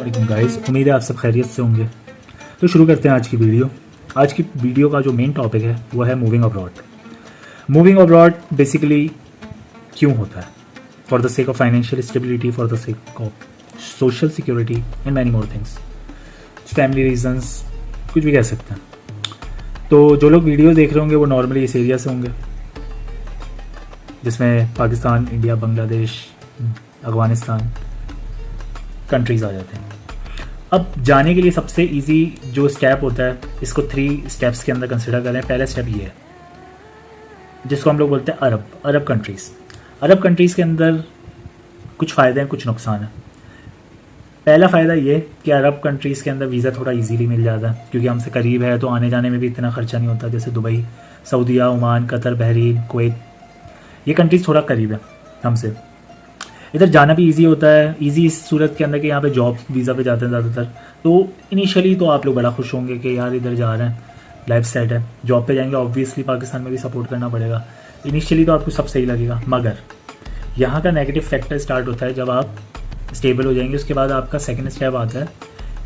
वालेकुम गाइस, उम्मीद है आप सब खैरियत से होंगे। तो शुरू करते हैं आज की वीडियो। आज की वीडियो का जो मेन टॉपिक है वो है moving abroad. Moving abroad basically क्यों होता है? For the sake of financial stability, for the sake of social security and many more things, family reasons, कुछ भी कह सकते हैं। तो जो लोग वीडियो देख रहे होंगे वो नॉर्मली इस एरिया से होंगे, जिसमें पाकिस्तान, इंडिया, बांग्लादेश, अफगानिस्तान कंट्रीज़ आ जाते हैं। अब जाने के लिए सबसे इजी जो स्टेप होता है, इसको 3 स्टेप्स के अंदर कंसिडर करें। पहला स्टेप ये है जिसको हम लोग बोलते हैं अरब कंट्रीज़। अरब कंट्रीज़ के अंदर कुछ फ़ायदे हैं, कुछ नुकसान हैं। पहला फ़ायदा ये कि अरब कंट्रीज़ के अंदर वीज़ा थोड़ा इजीली मिल जाता है, क्योंकि हमसे करीब है तो आने जाने में भी इतना ख़र्चा नहीं होता। जैसे दुबई, सऊदीया, ओमान, कतर, बहरीन, कुवैत, ये कंट्रीज़ थोड़ा करीब है हमसे। इधर जाना भी इजी होता है। इजी इस सूरत के अंदर कि यहाँ पे जॉब वीज़ा पे जाते हैं ज़्यादातर। तो इनिशियली तो आप लोग बड़ा खुश होंगे कि यार इधर जा रहे हैं, लाइफ सेट है। जॉब पे जाएंगे, ऑब्वियसली पाकिस्तान में भी सपोर्ट करना पड़ेगा। इनिशियली तो आपको सब सही लगेगा, मगर यहाँ का नेगेटिव फैक्टर स्टार्ट होता है जब आप स्टेबल हो जाएंगे। उसके बाद आपका सेकेंड स्टेप आता है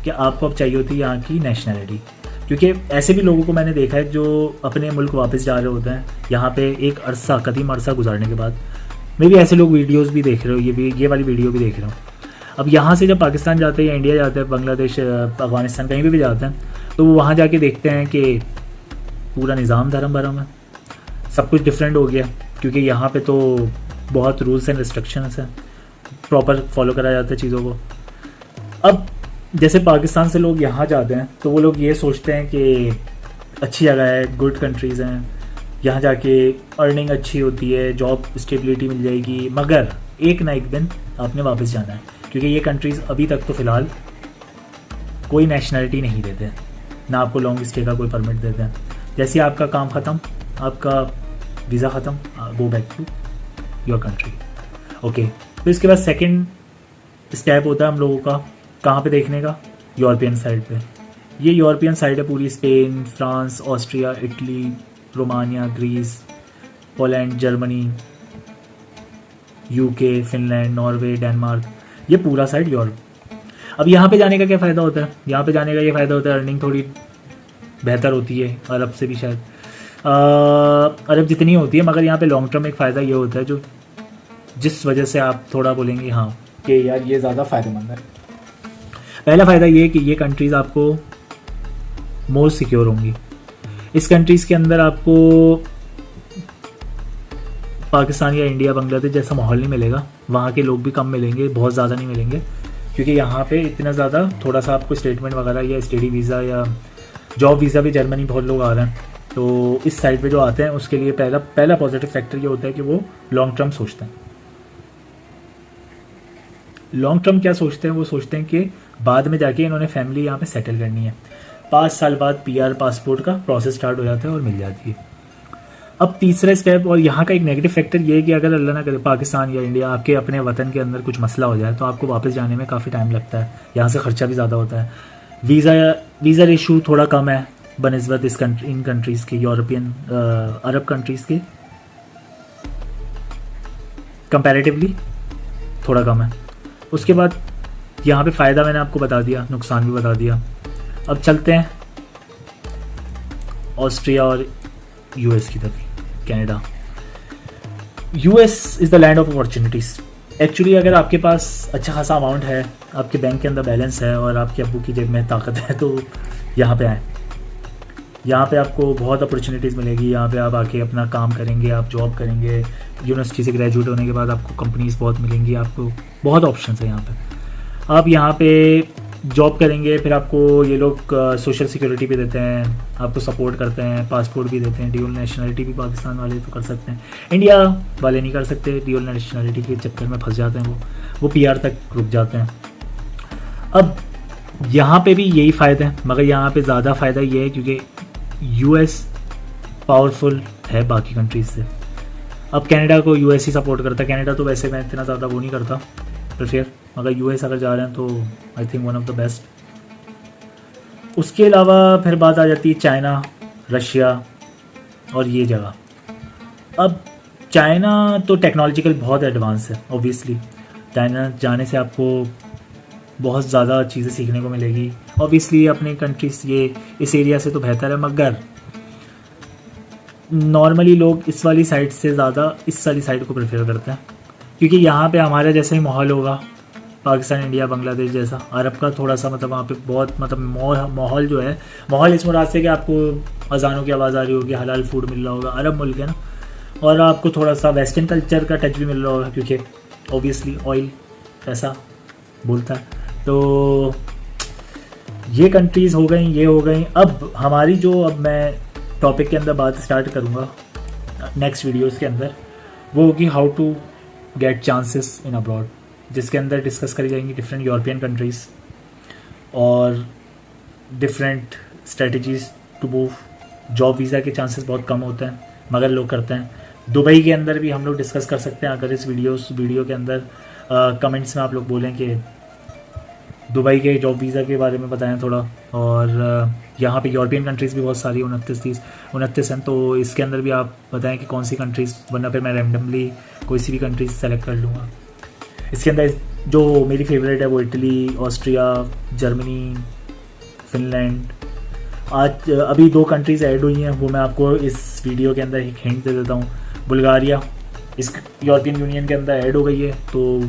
कि आपको अब चाहिए होती है यहाँ की नेशनैलिटी। क्योंकि ऐसे भी लोगों को मैंने देखा है जो अपने मुल्क वापस जा रहे होते हैं यहाँ पे एक अरसा, कदीम अरसा गुजारने के बाद। मैं भी ऐसे लोग वीडियोस भी देख रहे हो, ये वाली वीडियो भी देख रहा हूँ। अब यहाँ से जब पाकिस्तान जाते हैं या इंडिया जाते हैं, बांग्लादेश, अफगानिस्तान, कहीं भी जाते हैं, तो वो वहाँ जाके देखते हैं कि पूरा निज़ाम धर्म भरम है, सब कुछ डिफरेंट हो गया। क्योंकि यहाँ पे तो बहुत रूल्स एंड रिस्ट्रिक्शंस हैं, प्रॉपर फॉलो करा जाता है चीज़ों को। अब जैसे पाकिस्तान से लोग यहाँ जाते हैं तो वो लोग ये सोचते हैं कि अच्छी जगह है, गुड कंट्रीज़ हैं, यहाँ जाके अर्निंग अच्छी होती है, जॉब स्टेबिलिटी मिल जाएगी। मगर एक ना एक दिन आपने वापस जाना है, क्योंकि ये कंट्रीज़ अभी तक तो फ़िलहाल कोई नेशनैलिटी नहीं देते हैं, ना आपको लॉन्ग स्टे का कोई परमिट देते हैं। जैसे आपका काम ख़त्म, आपका वीज़ा ख़त्म, go back to your country. Okay, तो इसके बाद सेकेंड स्टेप होता है हम लोगों का कहाँ पे देखने का? यूरोपियन साइड पे। ये यूरोपियन साइड है पूरी, Spain, France, Austria, Italy, Romania, Greece, Poland, Germany, UK, Finland, Norway, Denmark, ये पूरा साइड यूरोप। अब यहाँ पे जाने का क्या फ़ायदा होता है? यहाँ पे जाने का ये फ़ायदा होता है अर्निंग थोड़ी बेहतर होती है, अरब से भी शायद अरब जितनी होती है। मगर यहाँ पे लॉन्ग टर्म एक फ़ायदा ये होता है जो जिस वजह से आप थोड़ा बोलेंगे हाँ कि यार ये ज़्यादा फ़ायदेमंद है। पहला फ़ायदा ये है कि ये कंट्रीज़ आपको मोर सिक्योर होंगी। इस कंट्रीज़ के अंदर आपको पाकिस्तान या इंडिया, बांग्लादेश जैसा माहौल नहीं मिलेगा। वहाँ के लोग भी कम मिलेंगे, बहुत ज़्यादा नहीं मिलेंगे, क्योंकि यहाँ पे इतना ज़्यादा थोड़ा सा आपको स्टेटमेंट वगैरह या स्टडी वीज़ा या जॉब वीज़ा भी जर्मनी बहुत लोग आ रहे हैं। तो इस साइड पे जो आते हैं उसके लिए पहला पॉजिटिव फैक्टर ये होता है कि वो लॉन्ग टर्म सोचते हैं। लॉन्ग टर्म क्या सोचते हैं? वो सोचते हैं कि बाद में जाके इन्होंने फैमिली यहाँ पे सेटल करनी है। 5 साल बाद PR पासपोर्ट का प्रोसेस स्टार्ट हो जाता है और मिल जाती है। अब तीसरा स्टेप, और यहाँ का एक नेगेटिव फैक्टर ये है कि अगर अल्लाह ना करे पाकिस्तान या इंडिया, आपके अपने वतन के अंदर कुछ मसला हो जाए तो आपको वापस जाने में काफ़ी टाइम लगता है। यहाँ से ख़र्चा भी ज़्यादा होता है। वीज़ा इशू थोड़ा कम है बनस्बत इन कंट्रीज़ के, यूरोपियन अरब कंट्रीज़ के कंपैरेटिवली थोड़ा कम है। उसके बाद यहाँ पे फ़ायदा मैंने आपको बता दिया, नुकसान भी बता दिया। अब चलते हैं ऑस्ट्रिया और US की तरफ, Canada. US is the land of opportunities. Actually अगर आपके पास अच्छा खासा अमाउंट है, आपके बैंक के अंदर बैलेंस है और आपके अब्बू की जेब में ताकत है, तो यहाँ पे आएँ। यहाँ पे आपको बहुत अपॉर्चुनिटीज़ मिलेगी। यहाँ पे आप आके अपना काम करेंगे, आप जॉब करेंगे। यूनिवर्सिटी से ग्रेजुएट होने के बाद आपको कंपनीज़ बहुत मिलेंगी, आपको बहुत ऑप्शंस है यहाँ पे। आप यहाँ पे जॉब करेंगे, फिर आपको ये लोग सोशल सिक्योरिटी भी देते हैं, आपको सपोर्ट करते हैं, पासपोर्ट भी देते हैं। ड्यूल नेशनलिटी भी पाकिस्तान वाले तो कर सकते हैं, इंडिया वाले नहीं कर सकते। ड्यूल नेशनलिटी के चक्कर में फंस जाते हैं, वो PR तक रुक जाते हैं। अब यहाँ पे भी यही फ़ायदे हैं, मगर यहाँ पे ज़्यादा फ़ायदा ये है क्योंकि US पावरफुल है बाकी कंट्रीज़ से। अब कनाडा को US ही सपोर्ट करता है। कनाडा तो वैसे मैं इतना ज़्यादा वो नहीं करता प्रेफर, मगर US अगर जा रहे हैं तो I think one of the best. उसके अलावा फिर बात आ जाती है चाइना, रशिया और ये जगह। अब चाइना तो टेक्नोलॉजिकल बहुत एडवांस है, ऑब्वियसली चाइना जाने से आपको बहुत ज़्यादा चीज़ें सीखने को मिलेगी। ऑब्वियसली अपनी कंट्रीज ये इस एरिया से तो बेहतर है, मगर नॉर्मली लोग इस वाली साइड से ज़्यादा इस वाली साइड को प्रेफर करते हैं, क्योंकि यहाँ पे हमारे जैसा ही माहौल होगा, पाकिस्तान, इंडिया, बांग्लादेश जैसा। अरब का थोड़ा सा मतलब वहाँ पे बहुत मतलब माहौल जो है, माहौल इस मुराद से कि आपको अजानों की आवाज़ आ रही होगी, हलाल फूड मिल रहा होगा, अरब मुल्क है ना, और आपको थोड़ा सा वेस्टर्न कल्चर का टच भी मिल रहा होगा, क्योंकि ऑब्वियसली ऑयल ऐसा बोलता है। तो ये कंट्रीज़ हो गई, ये हो गई। अब हमारी जो, अब मैं टॉपिक के अंदर बात स्टार्ट करूँगा नेक्स्ट वीडियोस के अंदर, वो होगी how to get chances in abroad, जिसके अंदर डिस्कस करी जाएंगी डिफरेंट यूरोपियन कंट्रीज़ और different strategies to move. Job visa के चांसेस बहुत कम होते हैं, मगर लोग करते हैं। दुबई के अंदर भी हम लोग डिस्कस कर सकते हैं, अगर इस वीडियो के अंदर कमेंट्स में आप लोग बोलें कि दुबई के जॉब वीज़ा के बारे में बताएं थोड़ा। और यहाँ पे यूरोपियन कंट्रीज़ भी बहुत सारी 29 हैं, तो इसके अंदर भी आप बताएं कि कौन सी कंट्रीज़, वरना फिर मैं रैंडमली कोई सी भी कंट्रीज सेलेक्ट कर लूँगा। इसके अंदर जो मेरी फेवरेट है वो इटली, ऑस्ट्रिया, जर्मनी, फिनलैंड। आज अभी 2 कंट्रीज़ ऐड हुई हैं, वो मैं आपको इस वीडियो के अंदर एक हिंट दे देता हूँ। बुल्गारिया इस यूरोपियन यूनियन के अंदर ऐड हो गई है, तो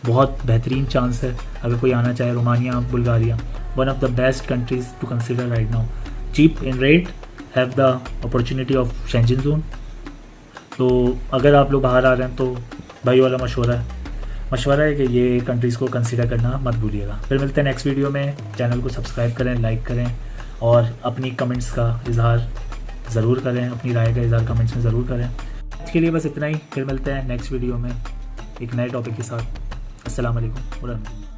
बहुत बेहतरीन चांस है अगर कोई आना चाहे। Romania, Bulgaria, one of the best countries to consider right now, cheap in rate, have the opportunity of Schengen zone. तो अगर आप लोग बाहर आ रहे हैं तो भाई वाला मशवरा है कि ये कंट्रीज़ को कंसीडर करना मत भूलिएगा। फिर मिलते हैं नेक्स्ट वीडियो में। चैनल को सब्सक्राइब करें, लाइक करें और अपनी कमेंट्स का इजहार ज़रूर करें, अपनी राय का इजहार कमेंट्स में ज़रूर करें। आज के लिए बस इतना ही, फिर मिलते हैं नेक्स्ट वीडियो में एक नए टॉपिक के साथ। अस्सलाम वालेकुम।